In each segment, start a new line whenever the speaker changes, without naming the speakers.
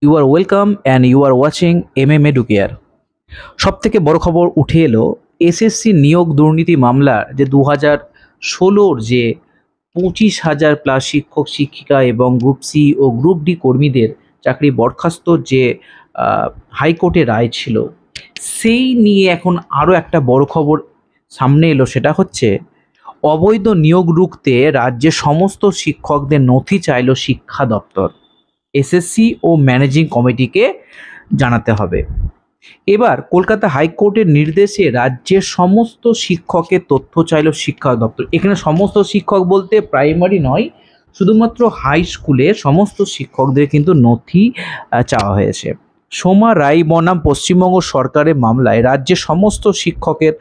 You are welcome and you are watching MM Educare। সব থেকে বড় খবর উঠে এলো এসএসসি নিয়োগ দুর্নীতি মামলার যে 2016 যে 25,000 প্লাস শিক্ষক শিক্ষিকা এবং গ্রুপ সি ও গ্রুপ ডি কর্মীদের চাকরি বরখাস্ত যে হাইকোর্টের রায় ছিল, সেই নিয়ে এখন আরও একটা বড় খবর সামনে এলো। সেটা হচ্ছে অবৈধ নিয়োগ রুখতে রাজ্যের সমস্ত শিক্ষকদের নথি চাইল শিক্ষা দপ্তর। এসএসসি ও ম্যানেজিং কমিটিকে জানাতে হবে। এবার কলকাতা হাইকোর্টের নির্দেশে রাজ্যের সমস্ত শিক্ষকের তথ্য চাইল শিক্ষা দপ্তর। এখানে সমস্ত শিক্ষক বলতে প্রাইমারি নয়, শুধুমাত্র হাই স্কুলে সমস্ত শিক্ষকদের কিন্তু নথি চাওয়া হয়েছে। সোমা রায় বনাম পশ্চিমবঙ্গ সরকারের মামলায় রাজ্যের সমস্ত শিক্ষকের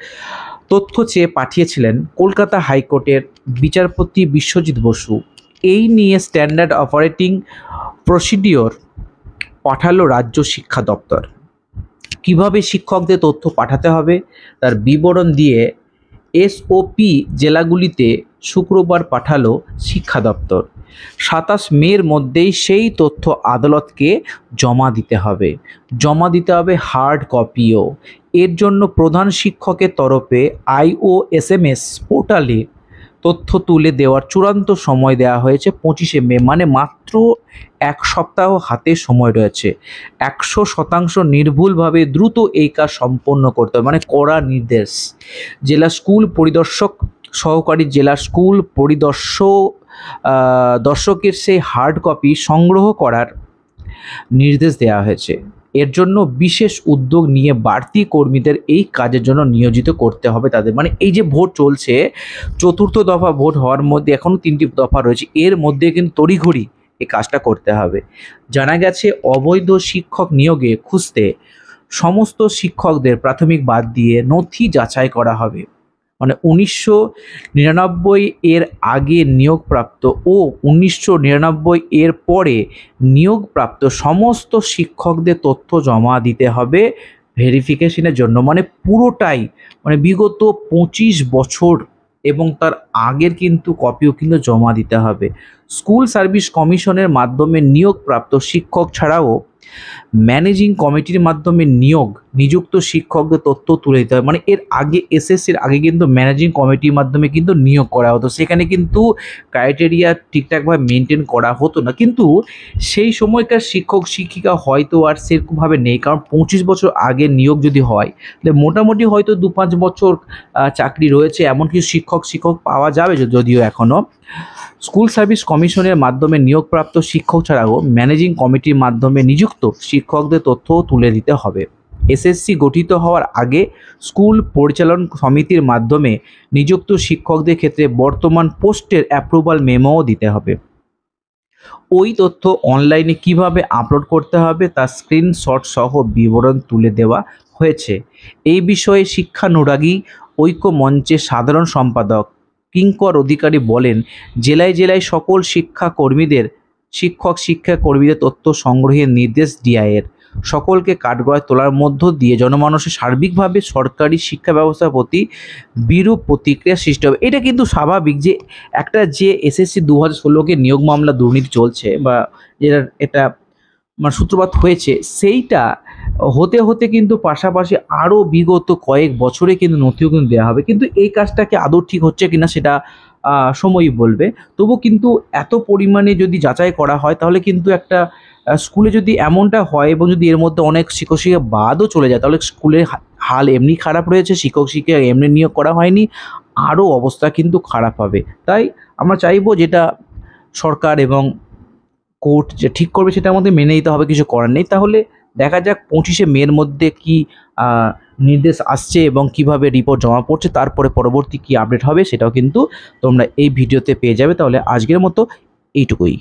তথ্য চেয়ে পাঠিয়েছিলেন কলকাতা হাইকোর্টের বিচারপতি বিশ্বজিৎ বসু। এই নিয়ে স্ট্যান্ডার্ড অপারেটিং প্রসিডিওর পাঠালো রাজ্য শিক্ষা দপ্তর। কিভাবে শিক্ষকদের তথ্য পাঠাতে হবে তার বিবরণ দিয়ে এসওপি জেলাগুলিতে শুক্রবার পাঠালো শিক্ষা দপ্তর। 27 মের মধ্যেই সেই তথ্য আদালতকে জমা দিতে হবে হার্ড কপিও। এর জন্য প্রধান শিক্ষকের তরফে IOSMS পোর্টালে তথ্য তুলে দেওয়ার চূড়ান্ত সময় দেওয়া হয়েছে 25শে মে, মানে মাত্র এক সপ্তাহ হাতে সময় রয়েছে। 100% নির্ভুলভাবে দ্রুত এই কাজ সম্পন্ন করতে হবে, মানে কড়া নির্দেশ। জেলা স্কুল পরিদর্শক, সহকারী জেলা স্কুল দর্শকের সেই হার্ড কপি সংগ্রহ করার নির্দেশ দেওয়া হয়েছে। এর জন্য বিশেষ উদ্যোগ নিয়ে বাড়তি কর্মীদের এই কাজের জন্য নিয়োজিত করতে হবে তাদের। মানে এই যে ভোট চলছে, 4র্থ দফা ভোট হওয়ার মধ্যে এখনও 3টি দফা রয়েছে, এর মধ্যে কিন্তু তড়িঘড়ি এই কাজটা করতে হবে। জানা গেছে অবৈধ শিক্ষক নিয়োগে খুঁজতে সমস্ত শিক্ষকদের প্রাথমিক বাদ দিয়ে নথি যাচাই করা হবে। মানে 1999 এর আগে নিয়োগপ্রাপ্ত ও 1999 এর পরে নিয়োগপ্রাপ্ত সমস্ত শিক্ষকদের তথ্য জমা দিতে হবে ভেরিফিকেশনের জন্য। মানে পুরোটাই, মানে বিগত 25 বছর এবং তার আগের কিন্তু কপিও কিন্তু জমা দিতে হবে। স্কুল সার্ভিস কমিশনের মাধ্যমে নিয়োগপ্রাপ্ত শিক্ষক ছাড়াও ম্যানেজিং কমিটির মাধ্যমে নিযুক্ত শিক্ষকদের তথ্য তুলে দিতে হবে। মানে এর আগে এসএসসির আগে কিন্তু ম্যানেজিং কমিটির মাধ্যমে কিন্তু নিয়োগ করা হতো, সেখানে কিন্তু ক্রাইটেরিয়া ঠিকঠাকভাবে মেনটেন করা হতো না। কিন্তু সেই সময়কার শিক্ষক শিক্ষিকা হয়তো আর সেরকমভাবে নেই, কারণ 25 বছর আগে নিয়োগ যদি হয় তাহলে মোটামুটি হয়তো 2-5 বছর চাকরি রয়েছে, এমন কিছু শিক্ষক পাওয়া যাবে যদিও এখনও। স্কুল সার্ভিস কমিশনের মাধ্যমে নিয়োগপ্রাপ্ত শিক্ষক ছাড়াও ম্যানেজিং কমিটির মাধ্যমে নিযুক্ত শিক্ষকদের তথ্য তুলে দিতে হবে। এসএসসি গঠিত হওয়ার আগে স্কুল পরিচালন সমিতির মাধ্যমে নিযুক্ত শিক্ষকদের ক্ষেত্রে বর্তমান পোস্টের অ্যাপ্রুভাল মেমোও দিতে হবে। ওই তথ্য অনলাইনে কিভাবে আপলোড করতে হবে তার স্ক্রিনশট সহ বিবরণ তুলে দেওয়া হয়েছে। এই বিষয়ে শিক্ষানুরাগী ঐক্য মঞ্চের সাধারণ সম্পাদক কিঙ্কর অধিকারী বলেন, জেলায় জেলায় সকল শিক্ষাকর্মীদের তথ্য সংগ্রহের নির্দেশ ডিআইয়ের। সকলকে কাঠগড়ায় তোলার মধ্য দিয়ে জনমানসের সার্বিকভাবে সরকারি শিক্ষা ব্যবস্থার প্রতি বিরূপ প্রতিক্রিয়া সৃষ্টি হবে। এটা কিন্তু স্বাভাবিক যে একটা যে এসএসসি 2016 নিয়োগ মামলা দুর্নীতি চলছে বা এটা মানে সূত্রপাত হয়েছে, সেইটা হতে হতে কিন্তু পাশাপাশি আরও বিগত কয়েক বছরে কিন্তু নথিও কিন্তু দেওয়া হবে। কিন্তু এই কাজটাকে আদৌ ঠিক হচ্ছে কিনা সেটা সময়ই বলবে। তবু কিন্তু এত পরিমাণে যদি যাচাই করা হয় তাহলে কিন্তু একটা স্কুলে যদি এমনটা হয় এবং যদি এর মধ্যে অনেক শিক্ষক শিক্ষিকা বাদও চলে যায় তাহলে স্কুলের হাল এমনি খারাপ রয়েছে, শিক্ষক শিক্ষিকা এমনি নিয়োগ করা হয়নি, আরও অবস্থা কিন্তু খারাপ হবে। তাই আমরা চাইবো যেটা সরকার এবং কোর্ট যে ঠিক করবে সেটার মধ্যে মেনে নিতে হবে, কিছু করার নেই। তাহলে দেখা যাক 25শে মের মধ্যে কি নির্দেশ আসছে এবং কিভাবে রিপোর্ট জমা পড়ছে, তারপরে পরবর্তী কি আপডেট হবে সেটাও কিন্তু তোমরা এই ভিডিওতে পেয়ে যাবে। তাহলে আজকের মতো এইটুকুই।